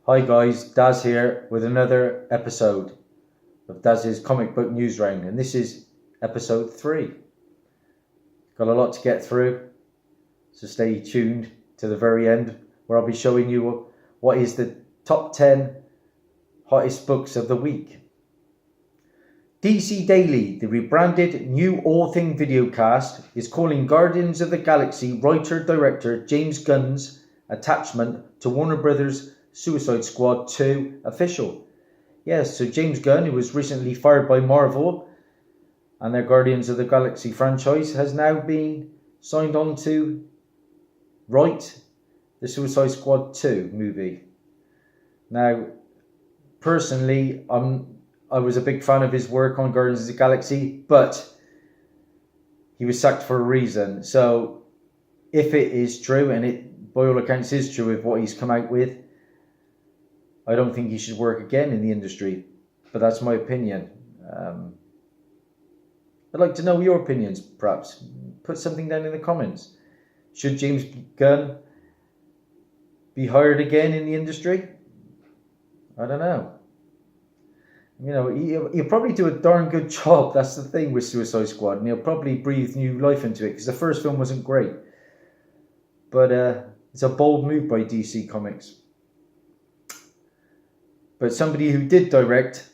Hi guys, Daz here with another episode of Dazzie's comic book Newsround, and this is episode 3. Got a lot to get through, so stay tuned to the very end where I'll be showing you what is the top 10 hottest books of the week. DC Daily, the rebranded new all-thing videocast, is calling Guardians of the Galaxy writer-director James Gunn's attachment to Warner Brothers' Suicide Squad 2 official. Yes, so James Gunn, who was recently fired by Marvel and their Guardians of the Galaxy franchise, has now been signed on to write the Suicide Squad 2 movie. Now, personally, I was a big fan of his work on Guardians of the Galaxy, but he was sacked for a reason. So if it is true, and it by all accounts is true with what he's come out with, I don't think he should work again in the industry. But that's my opinion. I'd like to know your opinions, perhaps. Put something down in the comments. Should James Gunn be hired again in the industry? I don't know. You know, he'll probably do a darn good job. That's the thing with Suicide Squad. And he'll probably breathe new life into it, because the first film wasn't great. But it's a bold move by DC Comics. But somebody who did direct,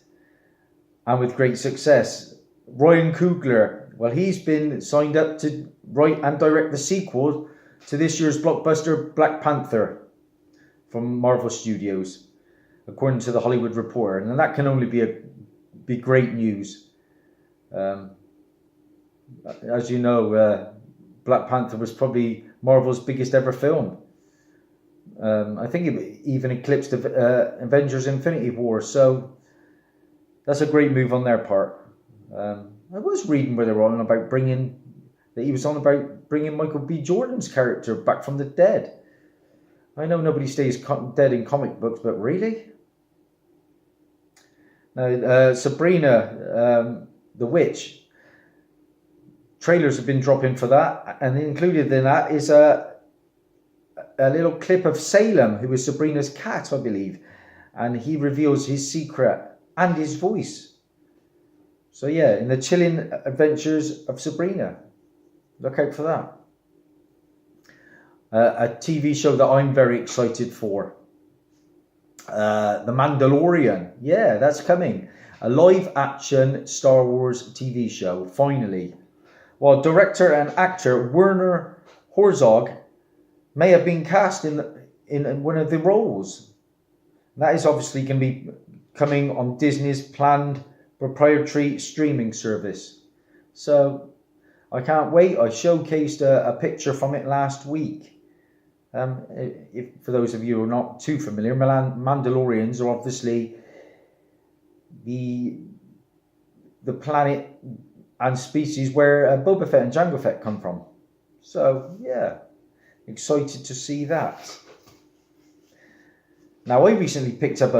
and with great success, Ryan Coogler. Well, he's been signed up to write and direct the sequel to this year's blockbuster Black Panther from Marvel Studios, according to the Hollywood Reporter, and that can only be great news. As you know, Black Panther was probably Marvel's biggest ever film. I think it even eclipsed Avengers: Infinity War, so that's a great move on their part. I was reading where they were on about bringing Michael B. Jordan's character back from the dead. I know nobody stays dead in comic books, but really? Now, Sabrina, the Witch, trailers have been dropping for that, and included in that is a little clip of Salem, who is Sabrina's cat, I believe, and he reveals his secret and his voice. So yeah, in the chilling adventures of Sabrina, look out for that. A TV show that I'm very excited for. The Mandalorian. Yeah, that's coming. A live-action Star Wars TV show, finally. While director and actor Werner Herzog may have been cast in one of the roles. That is obviously going to be coming on Disney's planned proprietary streaming service. So I can't wait. I showcased a picture from it last week. If for those of you who are not too familiar, Mandalorians are obviously the planet and species where Boba Fett and Jango Fett come from. So yeah, excited to see that. Now, I recently picked up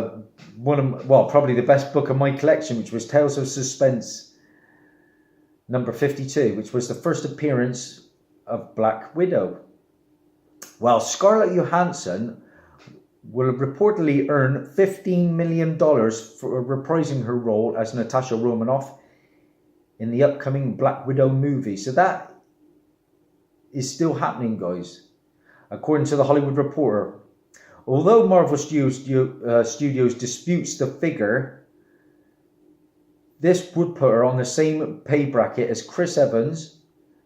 probably the best book of my collection, which was Tales of Suspense number 52, which was the first appearance of Black Widow. Well, Scarlett Johansson will reportedly earn $15 million for reprising her role as Natasha Romanoff in the upcoming Black Widow movie. So that is still happening, guys, according to the Hollywood Reporter. Although Marvel Studios disputes the figure, this would put her on the same pay bracket as Chris Evans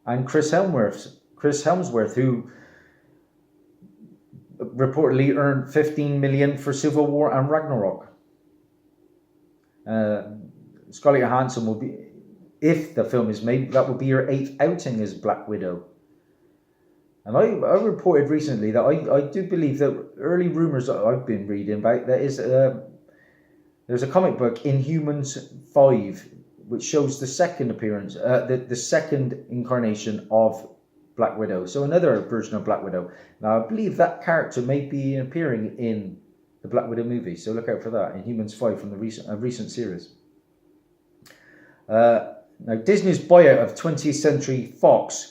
and Chris Hemsworth, who reportedly earned $15 million for Civil War and Ragnarok. Scarlett Johansson will be, if the film is made, that will be her 8th outing as Black Widow. And I reported recently that I do believe that early rumours that I've been reading about, there's a comic book, Inhumans 5, which shows the second appearance, the second incarnation of Black Widow. So another version of Black Widow. Now I believe that character may be appearing in the Black Widow movie, so look out for that. Inhumans 5 from the recent series. Now Disney's buyout of 20th Century Fox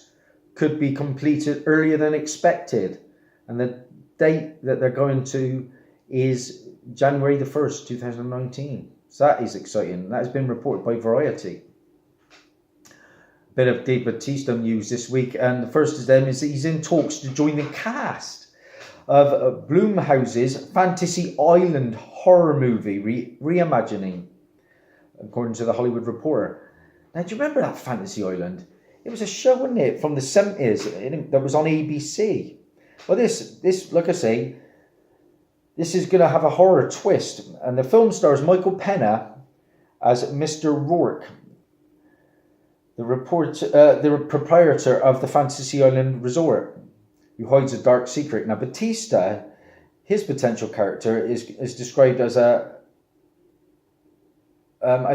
could be completed earlier than expected, and the date that they're going to is January the 1st, 2019. So that is exciting. That has been reported by Variety. Bit of Dave Bautista news this week, and the first of them is that he's in talks to join the cast of Blumhouse's Fantasy Island horror movie reimagining, according to the Hollywood Reporter. Now, do you remember that Fantasy Island? It was a show, wasn't it, from the 70s that was on ABC. Well, this, like I say, this is going to have a horror twist, and the film stars Michael Pena as Mr. Rourke, the proprietor of the Fantasy Island Resort, who hides a dark secret. Now, Bautista, his potential character is described as I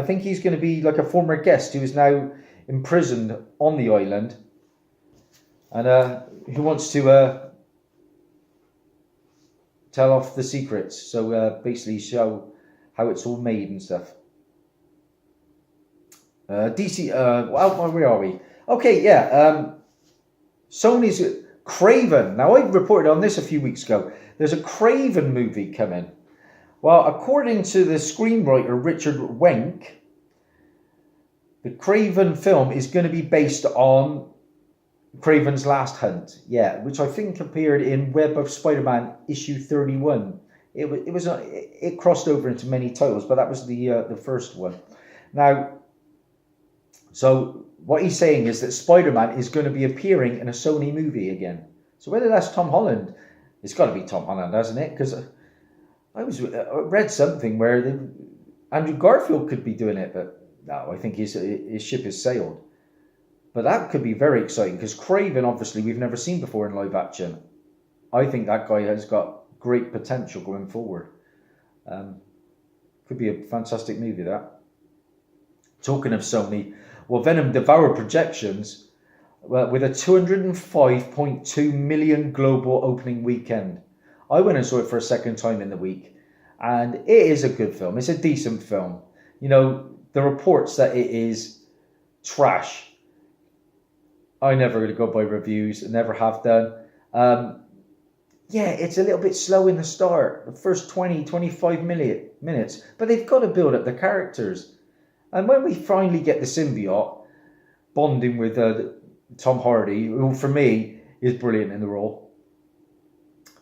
think he's going to be like a former guest who is now imprisoned on the island, and who wants to tell off the secrets. So basically show how it's all made and stuff. DC, where are we? Okay, yeah. Sony's Craven. Now, I reported on this a few weeks ago. There's a Craven movie coming. Well, according to the screenwriter Richard Wenk, the Craven film is going to be based on Craven's Last Hunt. Yeah, which I think appeared in Web of Spider-Man issue 31. It crossed over into many titles, but that was the first one. Now, so what he's saying is that Spider-Man is going to be appearing in a Sony movie again. So whether that's Tom Holland, it's got to be Tom Holland, hasn't it? Because I read something where Andrew Garfield could be doing it, but no, I think his ship has sailed. But that could be very exciting, because Craven, obviously, we've never seen before in live action. I think that guy has got great potential going forward. Could be a fantastic movie, that. Talking of Sony, well, Venom devoured projections with a 205.2 million global opening weekend. I went and saw it for a second time in the week, and it is a good film. It's a decent film. You know, the reports that it is trash, I never really go by reviews, and never have done. Yeah, it's a little bit slow in the start, the first 20-25 minutes, but they've got to build up the characters. And when we finally get the symbiote bonding with Tom Hardy, who for me is brilliant in the role,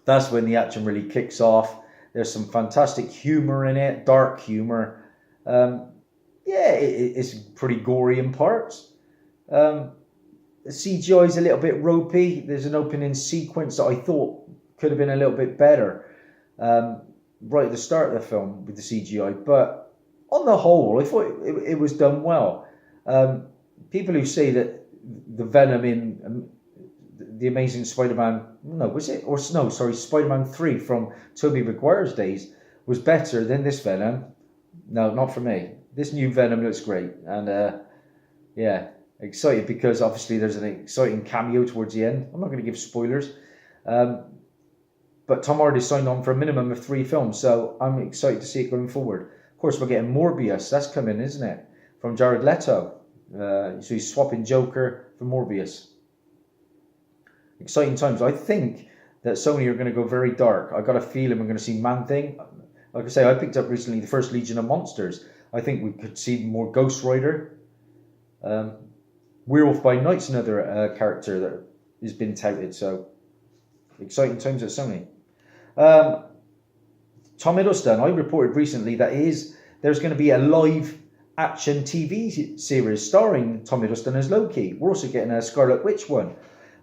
that's when the action really kicks off. There's some fantastic humour in it, dark humour. It's pretty gory in parts. The CGI is a little bit ropey. There's an opening sequence that I thought could have been a little bit better right at the start of the film with the CGI, but on the whole, I thought it was done well. People who say that the Venom in the Amazing Spider-Man, Spider-Man 3 from Tobey Maguire's days was better than this Venom. No, not for me. This new Venom looks great, and excited because obviously there's an exciting cameo towards the end. I'm not going to give spoilers, but Tom Hardy signed on for a minimum of 3 films, so I'm excited to see it going forward. Of course, we're getting Morbius. That's coming, isn't it? From Jared Leto. So he's swapping Joker for Morbius. Exciting times. I think that Sony are going to go very dark. I got a feeling we're going to see Man-Thing. Like I say, I picked up recently the first Legion of Monsters. I think we could see more Ghost Rider. Werewolf by Night's another character that has been touted. So exciting times at Sony. Tom Hiddleston, I reported recently that there's going to be a live action TV series starring Tom Hiddleston as Loki. We're also getting a Scarlet Witch one.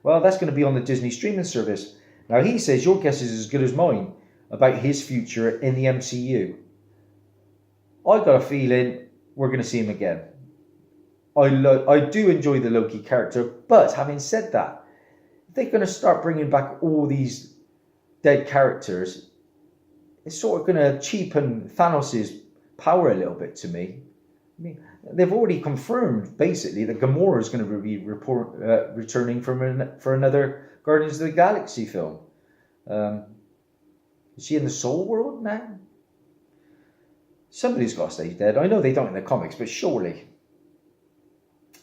Well, that's going to be on the Disney streaming service. Now, he says your guess is as good as mine about his future in the MCU. I got a feeling we're going to see him again. I do enjoy the Loki character, but having said that, if they're going to start bringing back all these dead characters, it's sort of going to cheapen Thanos' power a little bit to me. I mean, they've already confirmed, basically, that Gamora is going to be returning for another Guardians of the Galaxy film. Is she in the Soul World now? Somebody's got to stay dead. I know they don't in the comics, but surely.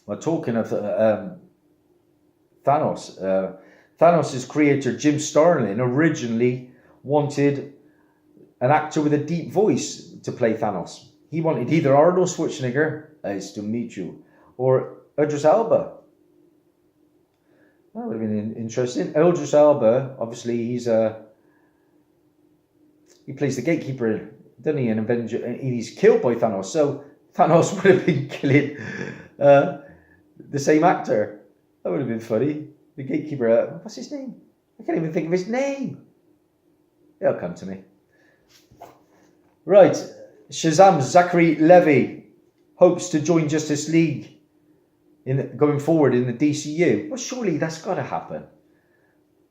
Well, talking of Thanos, Thanos' creator, Jim Starlin, originally wanted an actor with a deep voice to play Thanos. He wanted either Arnold Schwarzenegger, nice to meet you, or Idris Elba. That would have been interesting. Idris Elba, obviously, he plays the gatekeeper, doesn't he, in Avenger, and he's killed by Thanos. So Thanos would have been killing the same actor. That would have been funny. The gatekeeper, what's his name? I can't even think of his name. It'll come to me. Right, Shazam's Zachary Levi hopes to join Justice League going forward in the DCU. Well, surely that's got to happen.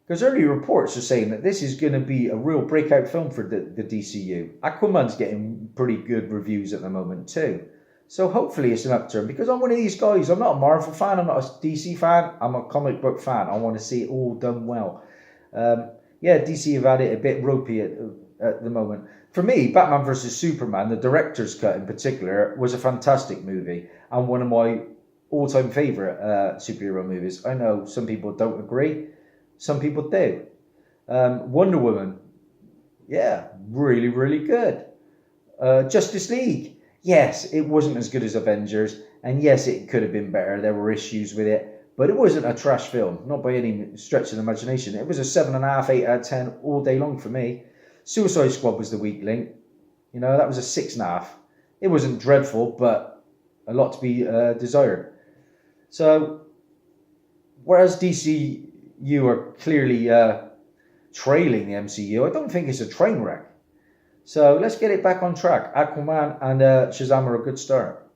Because early reports are saying that this is going to be a real breakout film for the DCU. Aquaman's getting pretty good reviews at the moment too. So hopefully it's an upturn. Because I'm one of these guys. I'm not a Marvel fan. I'm not a DC fan. I'm a comic book fan. I want to see it all done well. DC have had it a bit ropey at the moment. For me, Batman vs Superman, the director's cut in particular, was a fantastic movie. And one of my all-time favourite superhero movies. I know some people don't agree. Some people do. Wonder Woman, yeah, really, really good. Justice League, yes, it wasn't as good as Avengers, and yes, it could have been better. There were issues with it, but it wasn't a trash film, not by any stretch of the imagination. It was a 7.5, 8 out of 10 all day long for me. Suicide Squad was the weak link. You know, that was a 6.5. It wasn't dreadful, but a lot to be desired. So, whereas DCU are clearly trailing the MCU, I don't think it's a train wreck. So let's get it back on track. Aquaman and Shazam are a good start.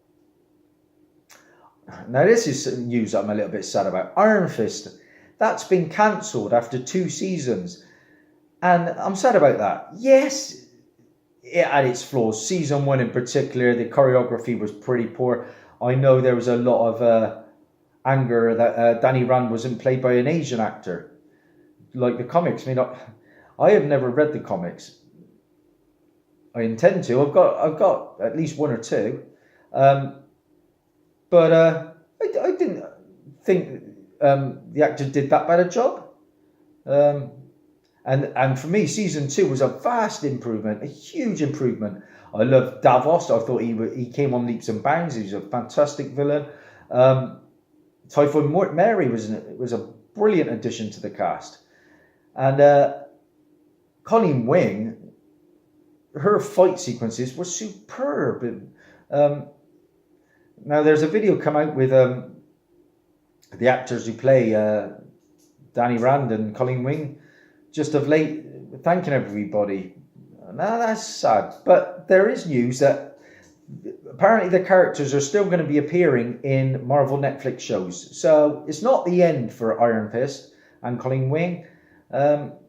Now this is news I'm a little bit sad about. Iron Fist, that's been cancelled after 2 seasons. And I'm sad about that. Yes, it had its flaws. Season 1 in particular, the choreography was pretty poor. I know there was a lot of anger that Danny Rand wasn't played by an Asian actor, like the comics. I have never read the comics. I intend to. I've got at least 1 or 2, but I didn't think the actor did that bad a job. And for me, season 2 was a vast improvement, a huge improvement. I loved Davos. I thought he came on leaps and bounds. He was a fantastic villain. Typhoid Mary was a brilliant addition to the cast. And Colleen Wing, her fight sequences were superb. Now there's a video come out with the actors who play Danny Rand and Colleen Wing just of late, thanking everybody. Now that's sad, but there is news that apparently the characters are still going to be appearing in Marvel Netflix shows. So it's not the end for Iron Fist and Colleen Wing, but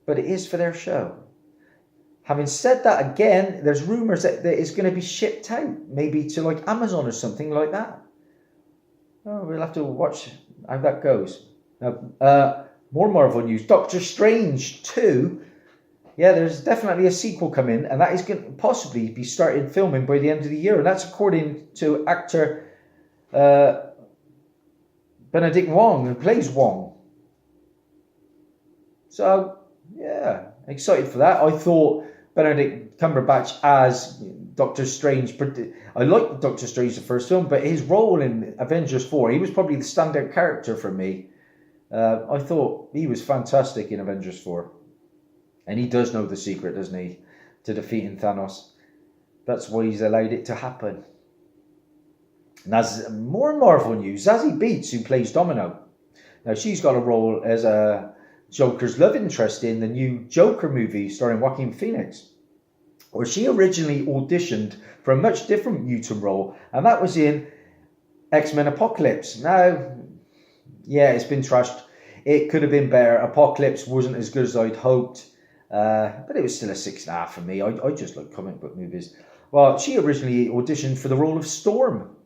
it is for their show. Having said that, again, there's rumours that it's going to be shipped out, maybe to like Amazon or something like that. Oh, we'll have to watch how that goes. Now, more Marvel news. Doctor Strange 2. Yeah, there's definitely a sequel coming, and that is going to possibly be started filming by the end of the year. And that's according to actor Benedict Wong, who plays Wong. So, yeah, excited for that. I thought Benedict Cumberbatch as Doctor Strange. I liked Doctor Strange the first film, but his role in Avengers 4, he was probably the standout character for me. I thought he was fantastic in Avengers 4. And he does know the secret, doesn't he, to defeating Thanos. That's why he's allowed it to happen. And as more Marvel news, Dazzie Beetz, who plays Domino. Now, she's got a role as a Joker's love interest in the new Joker movie starring Joaquin Phoenix, where she originally auditioned for a much different mutant role, and that was in X-Men Apocalypse. Now, yeah, it's been trashed. It could have been better. Apocalypse wasn't as good as I'd hoped, but it was still a 6.5 for me. I just like comic book movies. Well, she originally auditioned for the role of Storm.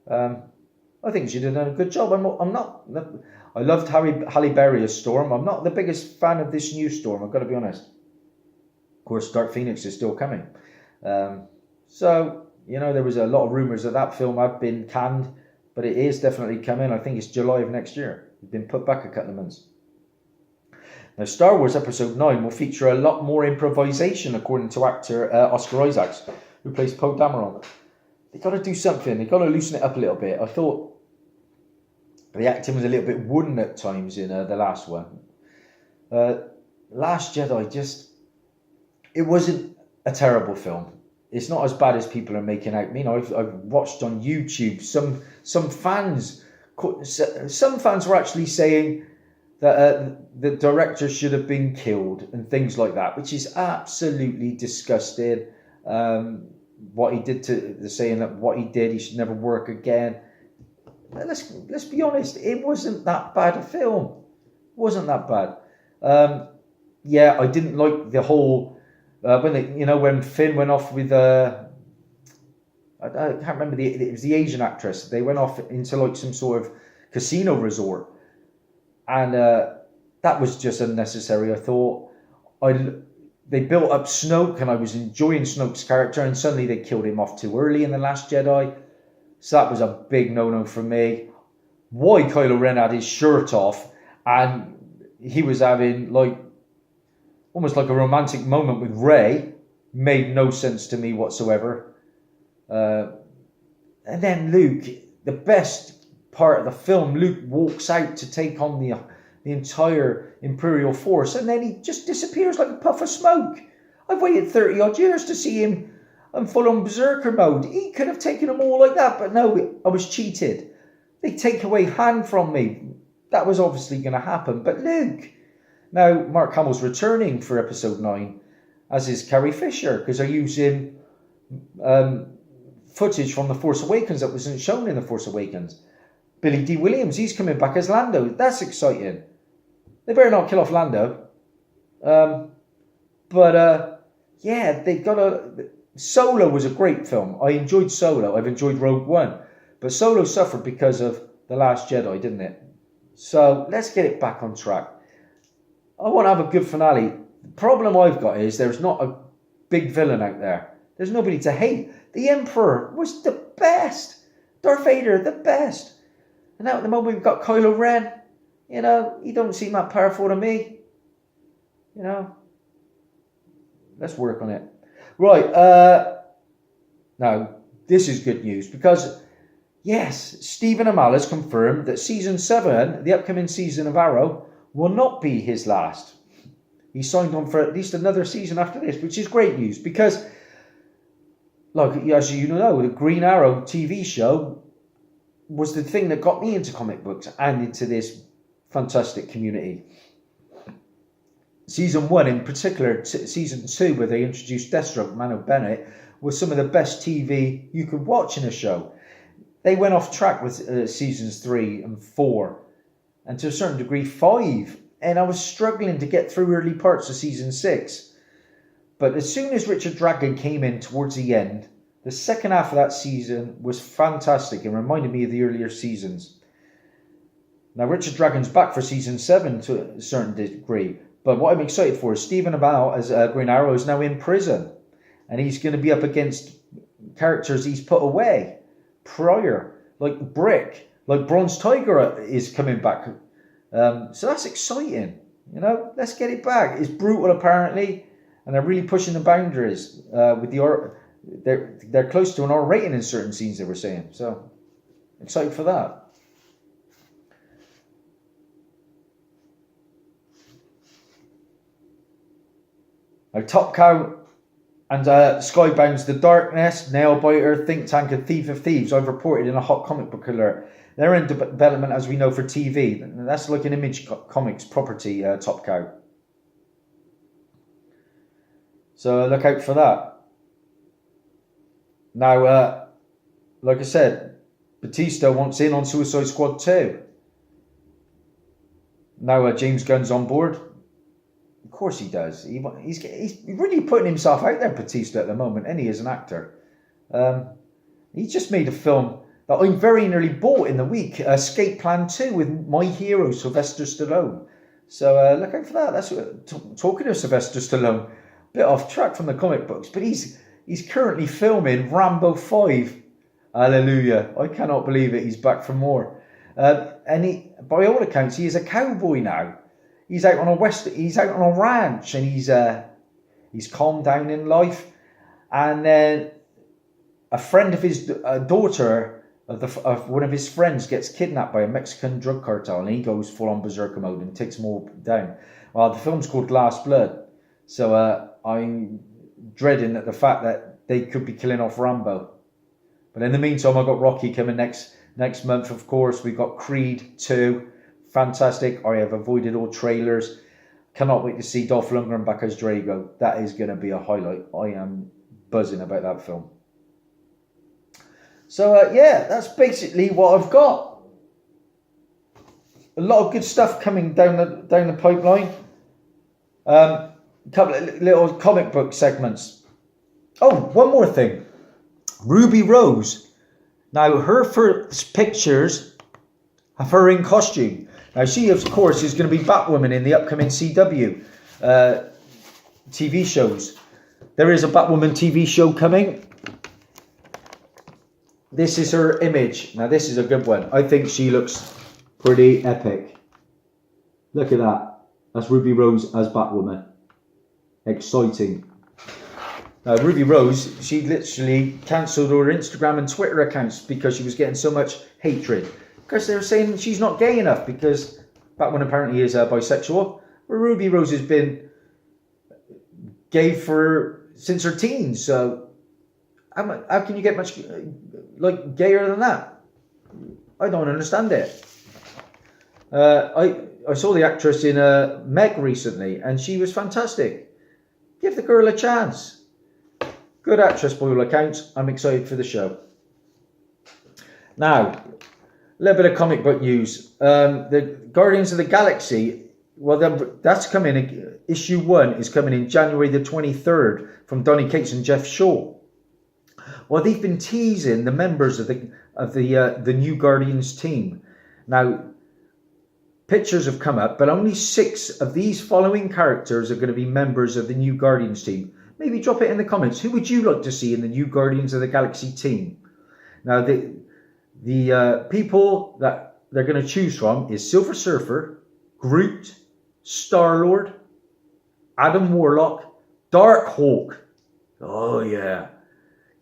I think she did a good job. I loved Halle Berry as Storm. I'm not the biggest fan of this new Storm, I've got to be honest. Of course, Dark Phoenix is still coming. So, you know, there was a lot of rumours that film had been canned, but it is definitely coming. I think it's July of next year. It's been put back a couple of months. Now, Star Wars Episode 9 will feature a lot more improvisation, according to actor Oscar Isaacs, who plays Poe Dameron. They got to do something. They got to loosen it up a little bit. I thought the acting was a little bit wooden at times in the last one. Last Jedi, it wasn't a terrible film. It's not as bad as people are making out. You know, I've watched on YouTube some fans were actually saying that the director should have been killed and things like that, which is absolutely disgusting. What he did they're saying that what he did, he should never work again. Let's be honest, it wasn't that bad a film. It wasn't that bad. Yeah, I didn't like the whole when Finn went off with I can't remember it was the Asian actress. They went off into like some sort of casino resort, and that was just unnecessary. I thought they built up Snoke, and I was enjoying Snoke's character, and suddenly they killed him off too early in The Last Jedi. So that was a big no-no for me. Why Kylo Ren had his shirt off and he was having almost like a romantic moment with Rey made no sense to me whatsoever. And then Luke, the best part of the film, Luke walks out to take on the entire Imperial force, and then he just disappears like a puff of smoke. I've waited 30 odd years to see him in full-on berserker mode. He could have taken them all like that, but no, I was cheated. They take away Han from me. That was obviously going to happen. But Luke, now Mark Hamill's returning for Episode 9, as is Carrie Fisher, because they're using footage from The Force Awakens that wasn't shown in The Force Awakens. Billy D. Williams, he's coming back as Lando. That's exciting. They better not kill off Lando. Yeah, they got a... Solo was a great film. I enjoyed Solo. I've enjoyed Rogue One. But Solo suffered because of The Last Jedi, didn't it? So let's get it back on track. I want to have a good finale. The problem I've got is there's not a big villain out there. There's nobody to hate. The Emperor was the best. Darth Vader, the best. And now at the moment we've got Kylo Ren. You know, he don't seem that powerful to me. You know. Let's work on it. Right, now, this is good news because, yes, Stephen Amell has confirmed that Season 7, the upcoming season of Arrow, will not be his last. He signed on for at least another season after this, which is great news because, like, as you know, the Green Arrow TV show was the thing that got me into comic books and into this fantastic community. Season 1 in particular, Season 2, where they introduced Deathstroke, Mano Bennett, was some of the best TV you could watch in a show. They went off track with Seasons 3 and 4, and to a certain degree 5, and I was struggling to get through early parts of Season 6. But as soon as Richard Dragon came in towards the end, the second half of that season was fantastic and reminded me of the earlier seasons. Now Richard Dragon's back for Season 7 to a certain degree, but what I'm excited for is Stephen Amell as Green Arrow is now in prison. And he's going to be up against characters he's put away prior. Like Brick, like Bronze Tiger is coming back. So that's exciting. You know, let's get it back. It's brutal apparently. And they're really pushing the boundaries. With the they're close to an R rating in certain scenes, they were saying. So excited for that. Now, Top Cow and Skybound's The Darkness, Nailbiter, Think Tank and Thief of Thieves, I've reported in a hot comic book alert. They're in development, as we know, for TV. That's like an Image Comics property, Top Cow. So look out for that. Now, like I said, Batista wants in on Suicide Squad 2. Now James Gunn's on board. Of course he does. He's really putting himself out there, Batista, at the moment, and he is an actor. He just made a film that I very nearly bought in the week, Escape Plan 2, with my hero, Sylvester Stallone. So look out for that. That's talking of Sylvester Stallone, bit off track from the comic books, but he's currently filming Rambo 5. Hallelujah. I cannot believe it. He's back for more. And by all accounts, he is a cowboy now. he's out on a ranch, and he's calmed down in life. And then a friend of his daughter of one of his friends gets kidnapped by a Mexican drug cartel, and he goes full on berserker mode and takes them all down. Well, the film's called Last Blood, so I'm dreading the fact that they could be killing off Rambo. But in the meantime, I've got Rocky coming next month. Of course, we've got Creed 2, fantastic. I have avoided all trailers. Cannot wait to see Dolph Lundgren back as Drago. That is going to be a highlight. I am buzzing about that film. So yeah, that's basically what I've got. A lot of good stuff coming down the pipeline. A couple of little comic book segments. Oh, one more thing. Ruby Rose. Now, her first pictures have her in costume. Now, she, of course, is going to be Batwoman in the upcoming CW TV shows. There is a Batwoman TV show coming. This is her image. Now, this is a good one. I think she looks pretty epic. Look at that. That's Ruby Rose as Batwoman. Exciting. Now, Ruby Rose, she literally cancelled her Instagram and Twitter accounts because she was getting so much hatred. Because they were saying she's not gay enough because Batwoman apparently is bisexual. But Ruby Rose has been gay since her teens. So how can you get much gayer than that? I don't understand it. I saw the actress in Meg recently, and she was fantastic. Give the girl a chance. Good actress by all accounts. I'm excited for the show. Now, a little bit of comic book news. The Guardians of the Galaxy, well, that's coming. Issue 1 is coming in January the 23rd from Donny Cates and Jeff Shaw. Well, they've been teasing the members of the new Guardians team. Now, pictures have come up, but only 6 of these following characters are going to be members of the new Guardians team. Maybe drop it in the comments. Who would you like to see in the new Guardians of the Galaxy team? Now, the people that they're going to choose from is Silver Surfer, Groot, Star-Lord, Adam Warlock, Darkhawk. Oh, yeah.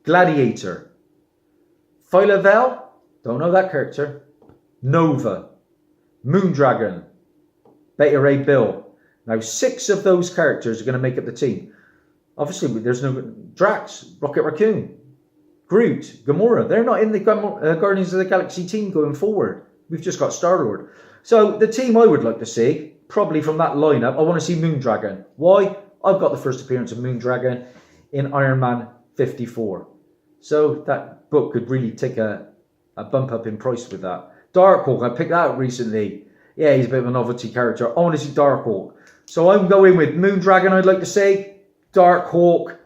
Gladiator. Phyla-Vell. Don't know that character. Nova. Moondragon. Beta Ray Bill. Now, 6 of those characters are going to make up the team. Obviously, there's no Drax, Rocket Raccoon, Groot, Gamora. They're not in the Guardians of the Galaxy team going forward. We've just got Star-Lord. So the team I would like to see, probably from that lineup, I want to see Moondragon. Why? I've got the first appearance of Moondragon in Iron Man 54. So that book could really take a bump up in price with that. Darkhawk, I picked that up recently. Yeah, he's a bit of a novelty character. I want to see Darkhawk. So I'm going with Moondragon, I'd like to say. Darkhawk.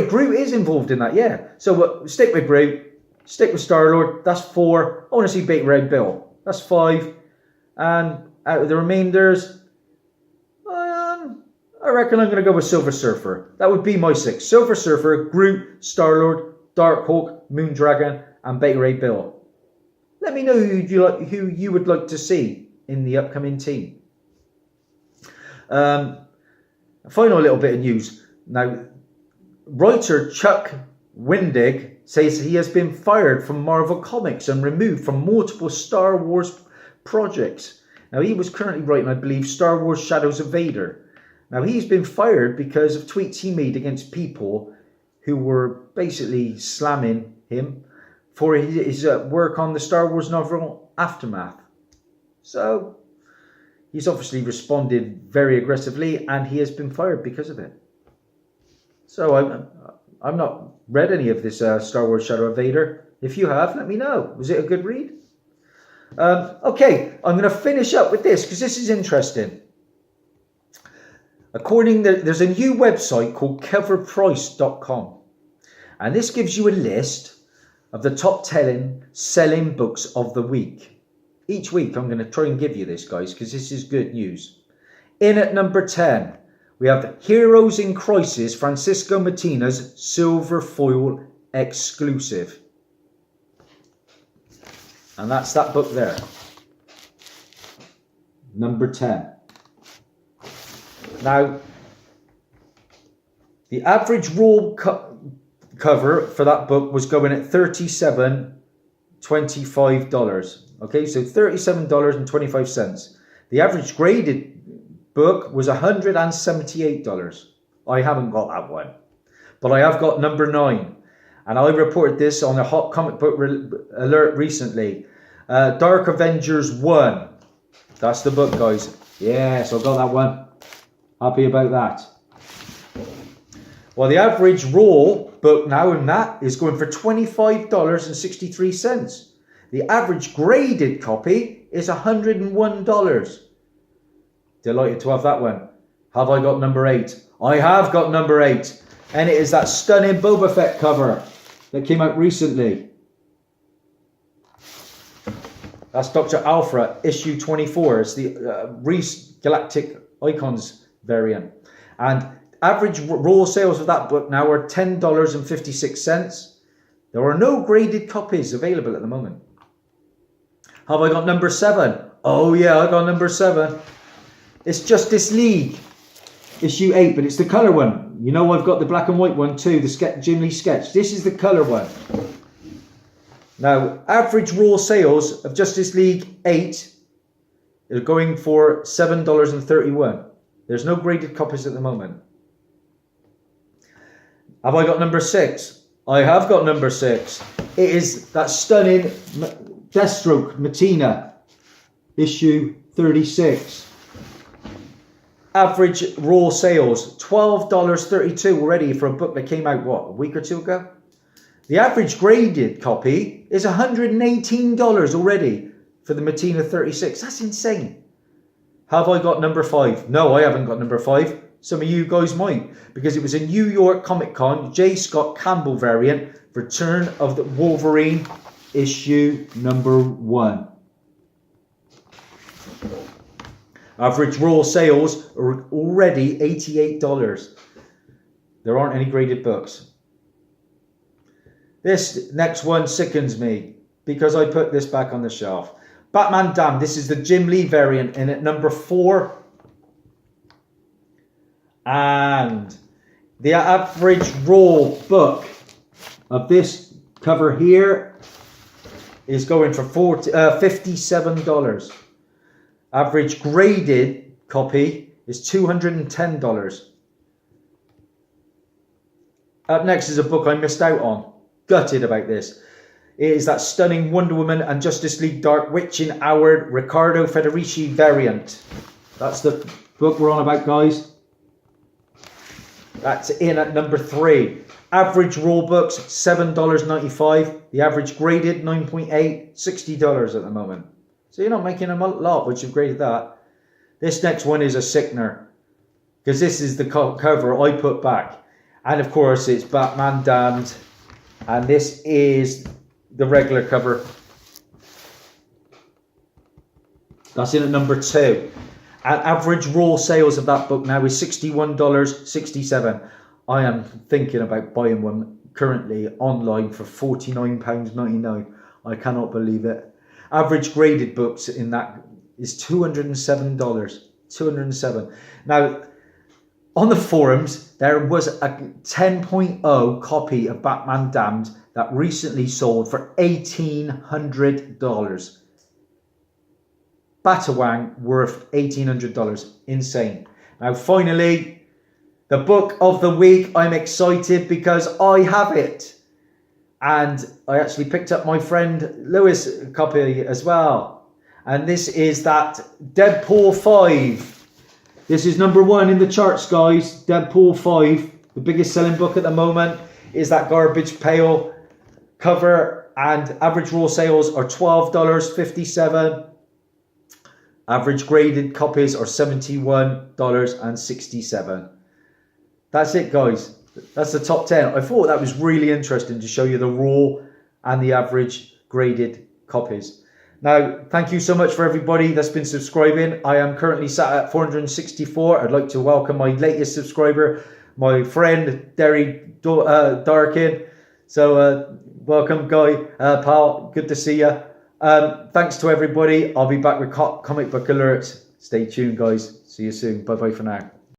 Groot is involved in that, yeah. So stick with Groot. Stick with Star-Lord. That's 4. I want to see Beta Ray Bill. That's 5. And out of the remainders, I reckon I'm going to go with Silver Surfer. That would be my 6. Silver Surfer, Groot, Star-Lord, Darkhawk, Moondragon, and Beta Ray Bill. Let me know who you would like to see in the upcoming team. Final little bit of news. Now, writer Chuck Wendig says he has been fired from Marvel Comics and removed from multiple Star Wars projects. Now, he was currently writing, I believe, Star Wars Shadows of Vader. Now, he's been fired because of tweets he made against people who were basically slamming him for his work on the Star Wars novel Aftermath. So, he's obviously responded very aggressively, and he has been fired because of it. So I've not read any of this Star Wars Shadow of Vader. If you have, let me know. Was it a good read? Okay, I'm going to finish up with this because this is interesting. There's a new website called coverprice.com, and this gives you a list of the top 10 selling books of the week. Each week I'm going to try and give you this, guys, because this is good news. In at number 10, we have Heroes in Crisis, Francisco Martina's silver foil exclusive. And that's that book there. number 10. Now, the average raw cover for that book was going at $37.25. Okay, so $37.25. The average graded book was $178. I haven't got that one, but I have got number 9, and I reported this on a hot comic book alert recently. Dark Avengers 1. That's the book, guys. Yes, I got that one. Happy about that. Well, the average raw book now in that is going for $25.63. The average graded copy is $101. Delighted to have that one. Have I got number 8? I have got number 8. And it is that stunning Boba Fett cover that came out recently. That's Dr. Alpha, issue 24. It's the Reese Galactic Icons variant. And average raw sales of that book now are $10.56. There are no graded copies available at the moment. Have I got number 7? Oh yeah, I got number 7. It's Justice League, issue 8, but it's the colour one. You know I've got the black and white one too, the Jim Lee sketch. This is the colour one. Now, average raw sales of Justice League 8 are going for $7.31. There's no graded copies at the moment. Have I got number 6? I have got number 6. It is that stunning Deathstroke Matina, issue 36. Average raw sales, $12.32 already for a book that came out, what, a week or two ago? The average graded copy is $118 already for the Matina 36. That's insane. Have I got number 5? No, I haven't got number 5. Some of you guys might, because it was a New York Comic Con J. Scott Campbell variant, Return of the Wolverine, issue number 1. Average raw sales are already $88. There aren't any graded books. This next one sickens me because I put this back on the shelf. Batman Damned. This is the Jim Lee variant in at number 4. And the average raw book of this cover here is going for $57. Average graded copy is $210. Up next is a book I missed out on. Gutted about this. It is that stunning Wonder Woman and Justice League Dark Witching Hour Riccardo Federici variant. That's the book we're on about, guys. That's in at number 3. Average raw books, $7.95. The average graded, 9.8, $60 at the moment. So you're not making a lot, which you've graded that. This next one is a sickener, because this is the cover I put back. And of course, it's Batman Damned. And this is the regular cover. That's in at number 2. And average raw sales of that book now is $61.67. I am thinking about buying one currently online for £49.99. I cannot believe it. Average graded books in that is $207. $207. Now, on the forums, there was a 10.0 copy of Batman Damned that recently sold for $1,800. Batawang worth $1,800. Insane. Now, finally, the book of the week. I'm excited because I have it. And I actually picked up my friend Lewis' copy as well. And this is that Deadpool 5. This is number 1 in the charts, guys. Deadpool 5. The biggest selling book at the moment is that Garbage Pail cover. And average raw sales are $12.57. Average graded copies are $71.67. That's it, guys. That's the top 10. I thought that was really interesting to show you the raw and the average graded copies. Now, thank you so much for everybody that's been subscribing. I am currently sat at 464. I'd like to welcome my latest subscriber, my friend Derry Darkin. So welcome, Guy, pal. Good to see you. Thanks to everybody. I'll be back with comic book alerts Stay tuned, guys. See you soon. Bye bye for now.